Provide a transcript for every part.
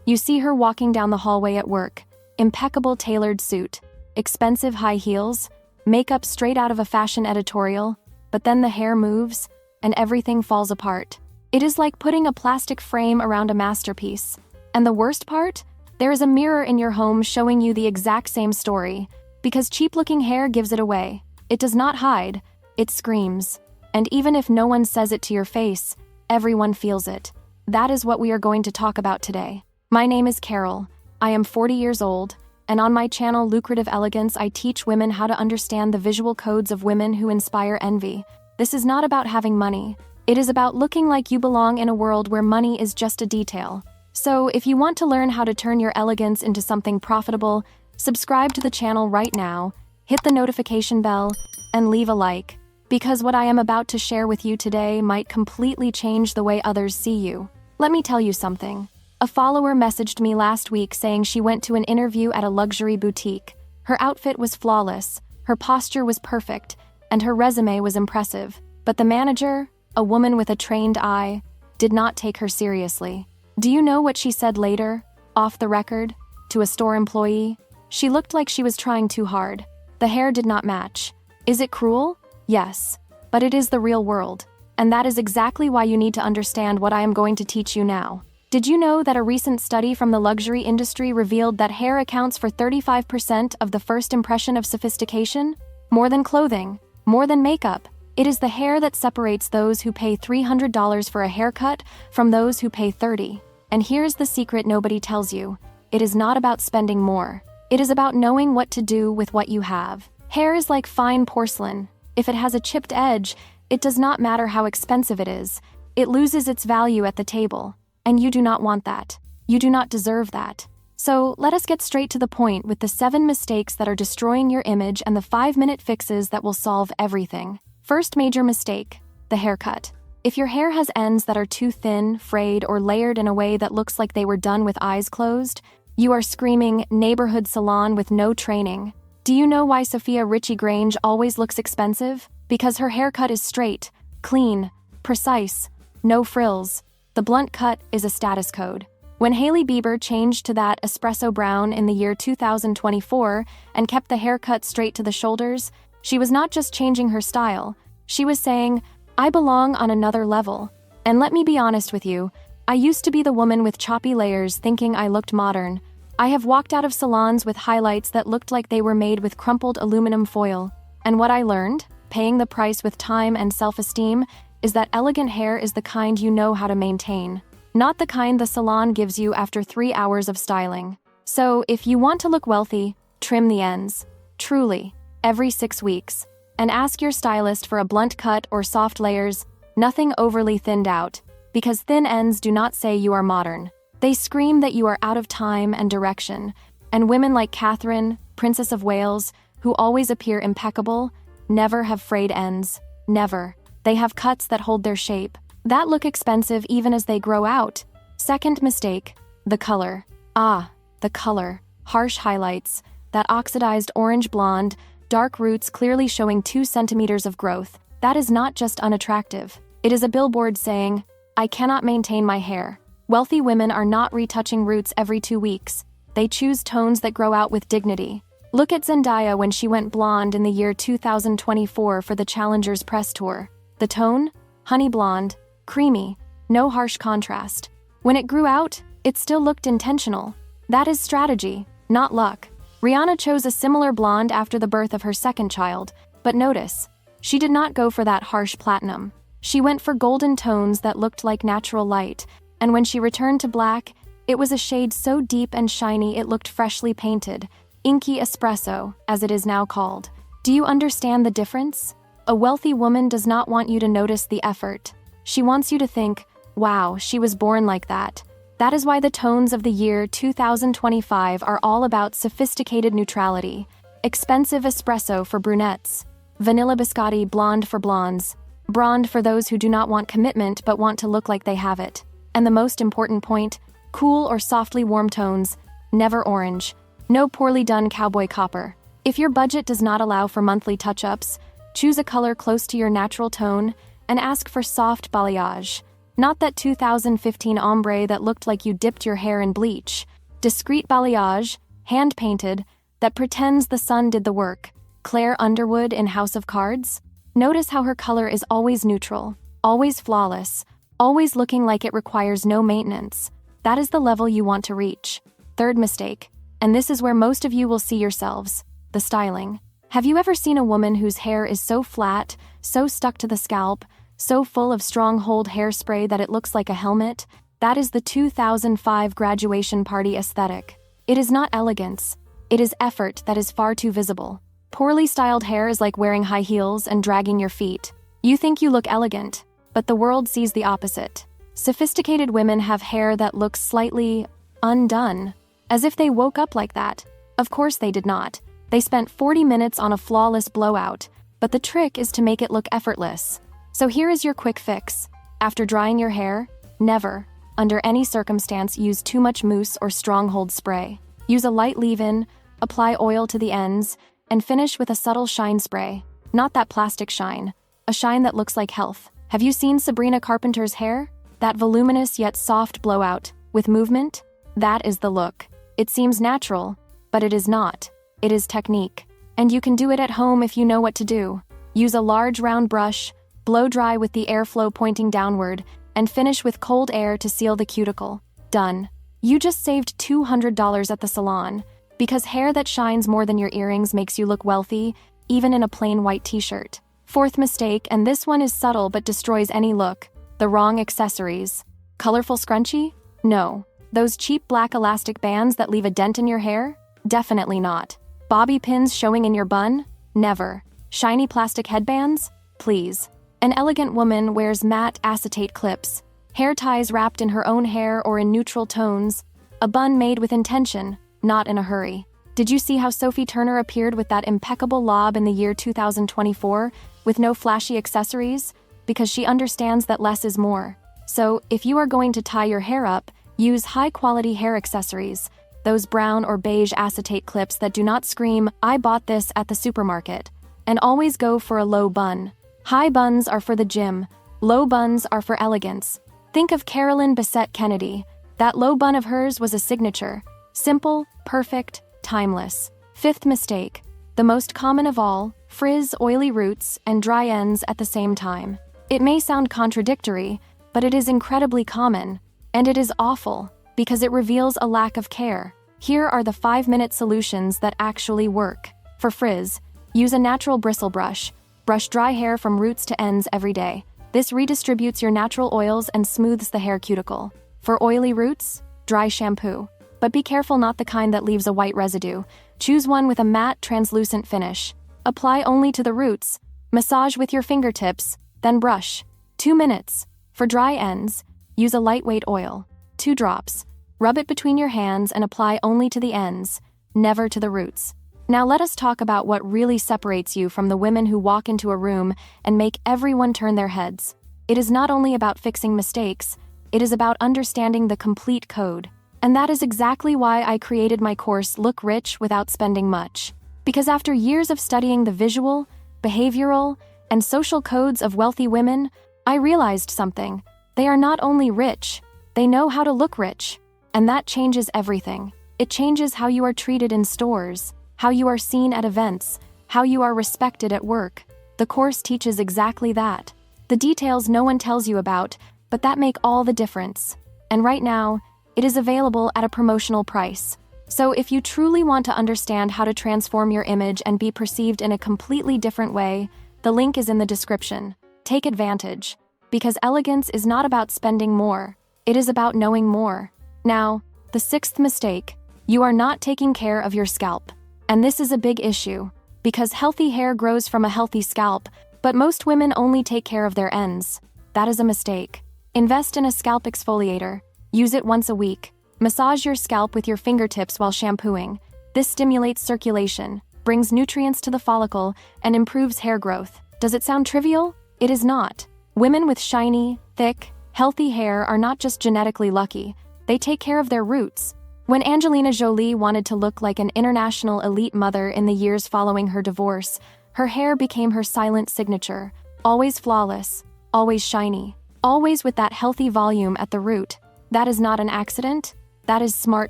You see her walking down the hallway at work, impeccable tailored suit, expensive high heels, makeup straight out of a fashion editorial, but then the hair moves, and everything falls apart. It is like putting a plastic frame around a masterpiece. And the worst part? There is a mirror in your home showing you the exact same story, because cheap-looking hair gives it away. It does not hide, it screams. And even if no one says it to your face, everyone feels it. That is what we are going to talk about today. My name is Carol. I am 40 years old, and on my channel Lucrative Elegance, I teach women how to understand the visual codes of women who inspire envy. This is not about having money. It is about looking like you belong in a world where money is just a detail. So, if you want to learn how to turn your elegance into something profitable, subscribe to the channel right now, hit the notification bell, and leave a like, because what I am about to share with you today might completely change the way others see you. Let me tell you something. A follower messaged me last week saying she went to an interview at a luxury boutique. Her outfit was flawless, her posture was perfect, and her resume was impressive. But the manager, a woman with a trained eye, did not take her seriously. Do you know what she said later, off the record, to a store employee? She looked like she was trying too hard. The hair did not match. Is it cruel? Yes, but it is the real world. And that is exactly why you need to understand what I am going to teach you now. Did you know that a recent study from the luxury industry revealed that hair accounts for 35% of the first impression of sophistication? More than clothing, more than makeup. It is the hair that separates those who pay $300 for a haircut from those who pay $30. And here's the secret nobody tells you. It is not about spending more. It is about knowing what to do with what you have. Hair is like fine porcelain. If it has a chipped edge, it does not matter how expensive it is. It loses its value at the table. And you do not want that. You do not deserve that. So let us get straight to the point with the 7 mistakes that are destroying your image and the 5-minute fixes that will solve everything. First major mistake, the haircut. If your hair has ends that are too thin, frayed, or layered in a way that looks like they were done with eyes closed, you are screaming neighborhood salon with no training. Do you know why Sophia Richie-Grange always looks expensive? Because her haircut is straight, clean, precise, no frills. The blunt cut is a status code. When Hailey Bieber changed to that espresso brown in the year 2024 and kept the haircut straight to the shoulders, she was not just changing her style. She was saying, I belong on another level. And let me be honest with you, I used to be the woman with choppy layers thinking I looked modern. I have walked out of salons with highlights that looked like they were made with crumpled aluminum foil. And what I learned, paying the price with time and self-esteem, is that elegant hair is the kind you know how to maintain, not the kind the salon gives you after 3 hours of styling. So, if you want to look wealthy, trim the ends. Truly. Every 6 weeks. And ask your stylist for a blunt cut or soft layers, nothing overly thinned out, because thin ends do not say you are modern. They scream that you are out of time and direction. And women like Catherine, Princess of Wales, who always appear impeccable, never have frayed ends. Never. They have cuts that hold their shape, that look expensive even as they grow out. Second mistake, the color. The color. Harsh highlights, that oxidized orange blonde, dark roots clearly showing 2 centimeters of growth. That is not just unattractive. It is a billboard saying, I cannot maintain my hair. Wealthy women are not retouching roots every 2 weeks. They choose tones that grow out with dignity. Look at Zendaya when she went blonde in the year 2024 for the Challenger's press tour. The tone? Honey blonde, creamy, no harsh contrast. When it grew out, it still looked intentional. That is strategy, not luck. Rihanna chose a similar blonde after the birth of her second child, but notice, she did not go for that harsh platinum. She went for golden tones that looked like natural light, and when she returned to black, it was a shade so deep and shiny it looked freshly painted, inky espresso, as it is now called. Do you understand the difference? A wealthy woman does not want you to notice the effort. She wants you to think, wow, she was born like that. That is why the tones of the year 2025 are all about sophisticated neutrality, expensive espresso for brunettes, vanilla biscotti blonde for blondes, blonde for those who do not want commitment but want to look like they have it. And the most important point, cool or softly warm tones, never orange, no poorly done cowboy copper. If your budget does not allow for monthly touch-ups, choose a color close to your natural tone and ask for soft balayage. Not that 2015 ombre that looked like you dipped your hair in bleach. Discreet balayage, hand-painted, that pretends the sun did the work. Claire Underwood in House of Cards? Notice how her color is always neutral, always flawless, always looking like it requires no maintenance. That is the level you want to reach. Third mistake, and this is where most of you will see yourselves, the styling. Have you ever seen a woman whose hair is so flat, so stuck to the scalp, so full of strong-hold hairspray that it looks like a helmet? That is the 2005 graduation party aesthetic. It is not elegance. It is effort that is far too visible. Poorly styled hair is like wearing high heels and dragging your feet. You think you look elegant, but the world sees the opposite. Sophisticated women have hair that looks slightly undone, as if they woke up like that. Of course they did not. They spent 40 minutes on a flawless blowout, but the trick is to make it look effortless. So here is your quick fix. After drying your hair, never, under any circumstance, use too much mousse or stronghold spray. Use a light leave-in, apply oil to the ends, and finish with a subtle shine spray. Not that plastic shine, a shine that looks like health. Have you seen Sabrina Carpenter's hair? That voluminous yet soft blowout, with movement? That is the look. It seems natural, but it is not. It is technique. And you can do it at home if you know what to do. Use a large round brush, blow dry with the airflow pointing downward, and finish with cold air to seal the cuticle. Done. You just saved $200 at the salon, because hair that shines more than your earrings makes you look wealthy, even in a plain white t-shirt. Fourth mistake, and this one is subtle but destroys any look: the wrong accessories. Colorful scrunchie? No. Those cheap black elastic bands that leave a dent in your hair? Definitely not. Bobby pins showing in your bun? Never. Shiny plastic headbands? Please. An elegant woman wears matte acetate clips, hair ties wrapped in her own hair or in neutral tones, a bun made with intention, not in a hurry. Did you see how Sophie Turner appeared with that impeccable lob in the year 2024, with no flashy accessories? Because she understands that less is more. So, if you are going to tie your hair up, use high-quality hair accessories, those brown or beige acetate clips that do not scream, "I bought this at the supermarket." And always go for a low bun. High buns are for the gym, low buns are for elegance. Think of Carolyn Bessette Kennedy. That low bun of hers was a signature. Simple, perfect, timeless. Fifth mistake, the most common of all: frizz, oily roots, and dry ends at the same time. It may sound contradictory, but it is incredibly common, and it is awful, because it reveals a lack of care. Here are the 5-minute solutions that actually work. For frizz, use a natural bristle brush. Brush dry hair from roots to ends every day. This redistributes your natural oils and smooths the hair cuticle. For oily roots, dry shampoo. But be careful, not the kind that leaves a white residue. Choose one with a matte, translucent finish. Apply only to the roots. Massage with your fingertips, then brush. 2 minutes. For dry ends, use a lightweight oil. 2 drops. Rub it between your hands and apply only to the ends, never to the roots. Now let us talk about what really separates you from the women who walk into a room and make everyone turn their heads. It is not only about fixing mistakes, it is about understanding the complete code. And that is exactly why I created my course, Look Rich Without Spending Much. Because after years of studying the visual, behavioral, and social codes of wealthy women, I realized something. They are not only rich, they know how to look rich. And that changes everything. It changes how you are treated in stores, how you are seen at events, how you are respected at work. The course teaches exactly that. The details no one tells you about, but that make all the difference. And right now, it is available at a promotional price. So if you truly want to understand how to transform your image and be perceived in a completely different way, the link is in the description. Take advantage. Because elegance is not about spending more. It is about knowing more. Now, the 6th mistake. You are not taking care of your scalp. And this is a big issue. Because healthy hair grows from a healthy scalp, but most women only take care of their ends. That is a mistake. Invest in a scalp exfoliator. Use it once a week. Massage your scalp with your fingertips while shampooing. This stimulates circulation, brings nutrients to the follicle, and improves hair growth. Does it sound trivial? It is not. Women with shiny, thick, healthy hair are not just genetically lucky. They take care of their roots. When Angelina Jolie wanted to look like an international elite mother in the years following her divorce, her hair became her silent signature. Always flawless, always shiny. always with that healthy volume at the root. That is not an accident, that is smart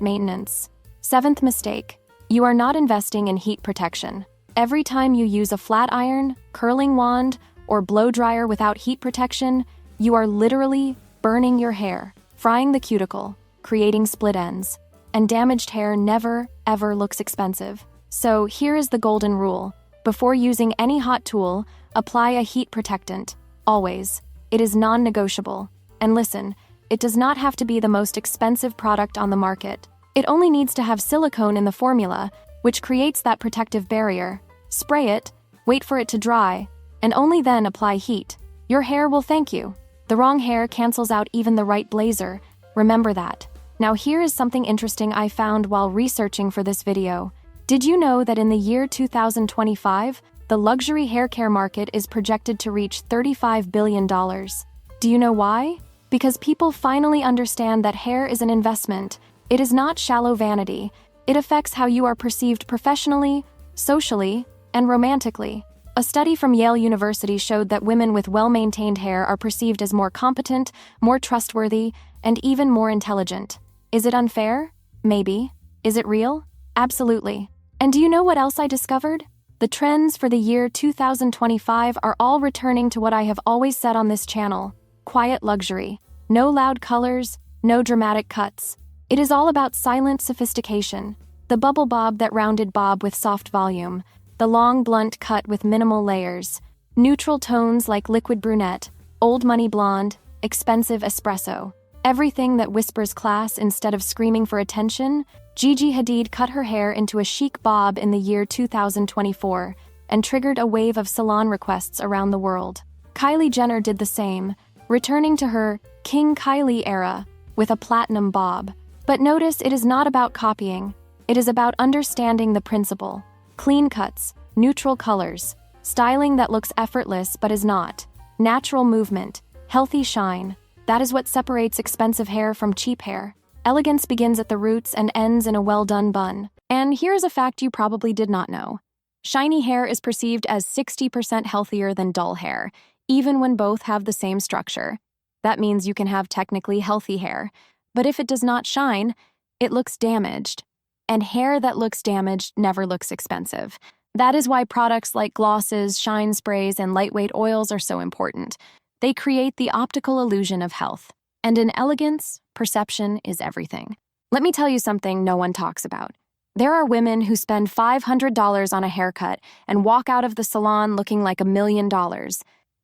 maintenance. Seventh mistake, you are not investing in heat protection. Every time you use a flat iron, curling wand, or blow dryer without heat protection, you are literally burning your hair, frying the cuticle, creating split ends. And damaged hair never, ever looks expensive. So here is the golden rule. Before using any hot tool, apply a heat protectant. Always. It is non-negotiable. And listen, it does not have to be the most expensive product on the market. It only needs to have silicone in the formula, which creates that protective barrier. Spray it, wait for it to dry, and only then apply heat. Your hair will thank you. The wrong hair cancels out even the right blazer. Remember that. Now here is something interesting I found while researching for this video. Did you know that in the year 2025, the luxury hair care market is projected to reach $35 billion? Do you know why? Because people finally understand that hair is an investment. It is not shallow vanity. It affects how you are perceived professionally, socially, and romantically. A study from Yale University showed that women with well-maintained hair are perceived as more competent, more trustworthy, and even more intelligent. Is it unfair? Maybe. Is it real? Absolutely. And do you know what else I discovered? The trends for the year 2025 are all returning to what I have always said on this channel: quiet luxury. No loud colors, no dramatic cuts. It is all about silent sophistication. The bubble bob, that rounded bob with soft volume. The long blunt cut with minimal layers. Neutral tones like liquid brunette, old money blonde, expensive espresso. Everything that whispers class instead of screaming for attention. Gigi Hadid cut her hair into a chic bob in the year 2024 and triggered a wave of salon requests around the world. Kylie Jenner did the same, returning to her King Kylie era with a platinum bob. But notice, it is not about copying. It is about understanding the principle. Clean cuts, neutral colors, styling that looks effortless but is not. Natural movement, healthy shine. That is what separates expensive hair from cheap hair. Elegance begins at the roots and ends in a well-done bun. And here's a fact you probably did not know. Shiny hair is perceived as 60% healthier than dull hair, even when both have the same structure. That means you can have technically healthy hair, but if it does not shine, it looks damaged. And hair that looks damaged never looks expensive. That is why products like glosses, shine sprays, and lightweight oils are so important. They create the optical illusion of health. And in Elegance, perception is everything. Let me tell you something no one talks about. There are women who spend $500 on a haircut and walk out of the salon looking like $1 million.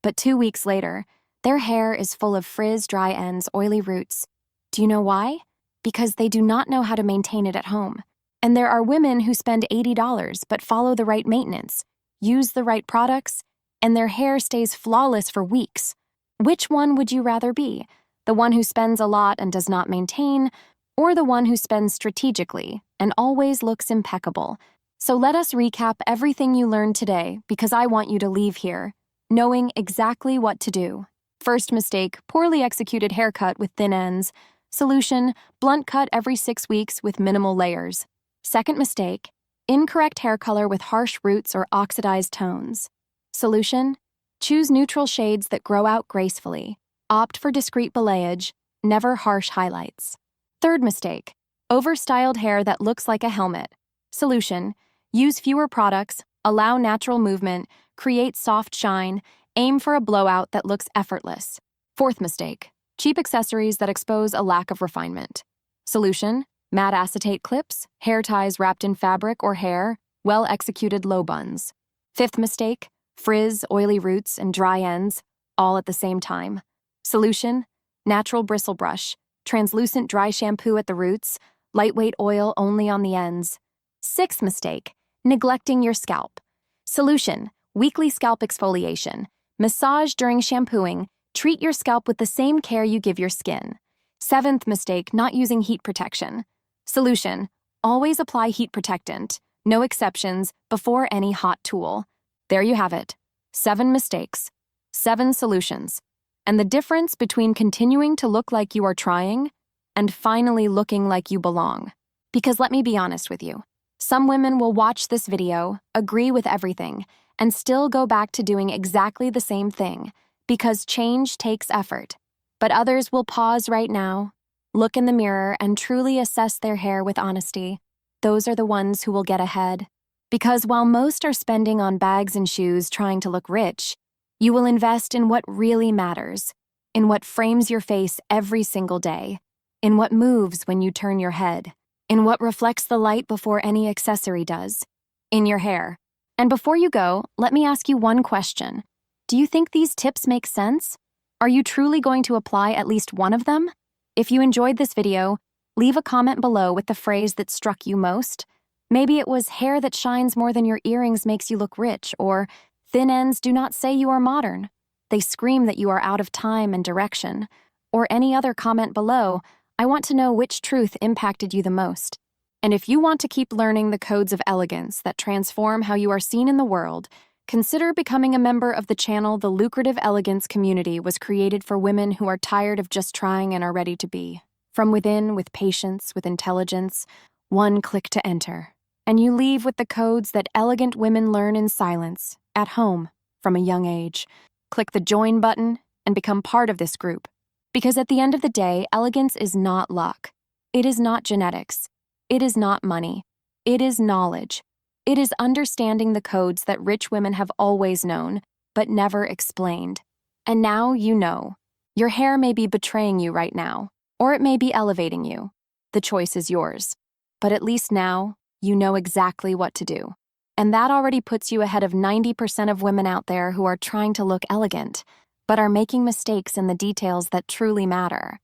But 2 weeks later, their hair is full of frizz, dry ends, oily roots. Do you know why? Because they do not know how to maintain it at home. And there are women who spend $80 but follow the right maintenance, use the right products, and their hair stays flawless for weeks. Which one would you rather be? The one who spends a lot and does not maintain, or the one who spends strategically and always looks impeccable? So let us recap everything you learned today, because I want you to leave here knowing exactly what to do. First mistake, poorly executed haircut with thin ends. Solution, blunt cut every 6 weeks with minimal layers. Second mistake, incorrect hair color with harsh roots or oxidized tones. Solution, choose neutral shades that grow out gracefully. Opt for discreet balayage, never harsh highlights. Third mistake, overstyled hair that looks like a helmet. Solution, use fewer products, allow natural movement, create soft shine, aim for a blowout that looks effortless. Fourth mistake, cheap accessories that expose a lack of refinement. Solution, matte acetate clips, hair ties wrapped in fabric or hair, well-executed low buns. Fifth mistake, frizz, oily roots, and dry ends, all at the same time. Solution, natural bristle brush, translucent dry shampoo at the roots, lightweight oil only on the ends. Sixth mistake, neglecting your scalp. Solution, weekly scalp exfoliation, massage during shampooing, treat your scalp with the same care you give your skin. Seventh mistake, not using heat protection. Solution, always apply heat protectant, no exceptions, before any hot tool. There you have it. 7 mistakes, 7 solutions. And the difference between continuing to look like you are trying and finally looking like you belong. Because let me be honest with you, some women will watch this video, agree with everything, and still go back to doing exactly the same thing, because change takes effort. But others will pause right now, look in the mirror, and truly assess their hair with honesty. Those are the ones who will get ahead. Because while most are spending on bags and shoes trying to look rich, you will invest in what really matters, in what frames your face every single day, in what moves when you turn your head, in what reflects the light before any accessory does, in your hair. And before you go, let me ask you one question. Do you think these tips make sense? Are you truly going to apply at least one of them? If you enjoyed this video, leave a comment below with the phrase that struck you most. Maybe it was hair that shines more than your earrings makes you look rich, or thin ends do not say you are modern. They scream that you are out of time and direction. Or any other comment below. I want to know which truth impacted you the most. And if you want to keep learning the codes of elegance that transform how you are seen in the world, consider becoming a member of the channel. The lucrative Elegance community was created for women who are tired of just trying and are ready to be. From within, with patience, with intelligence, one click to enter. And you leave with the codes that elegant women learn in silence, at home, from a young age. Click the join button and become part of this group. Because at the end of the day, elegance is not luck. It is not genetics. It is not money. It is knowledge. It is understanding the codes that rich women have always known, but never explained. And now you know. Your hair may be betraying you right now, or it may be elevating you. The choice is yours. But at least now, you know exactly what to do. And that already puts you ahead of 90% of women out there who are trying to look elegant, but are making mistakes in the details that truly matter.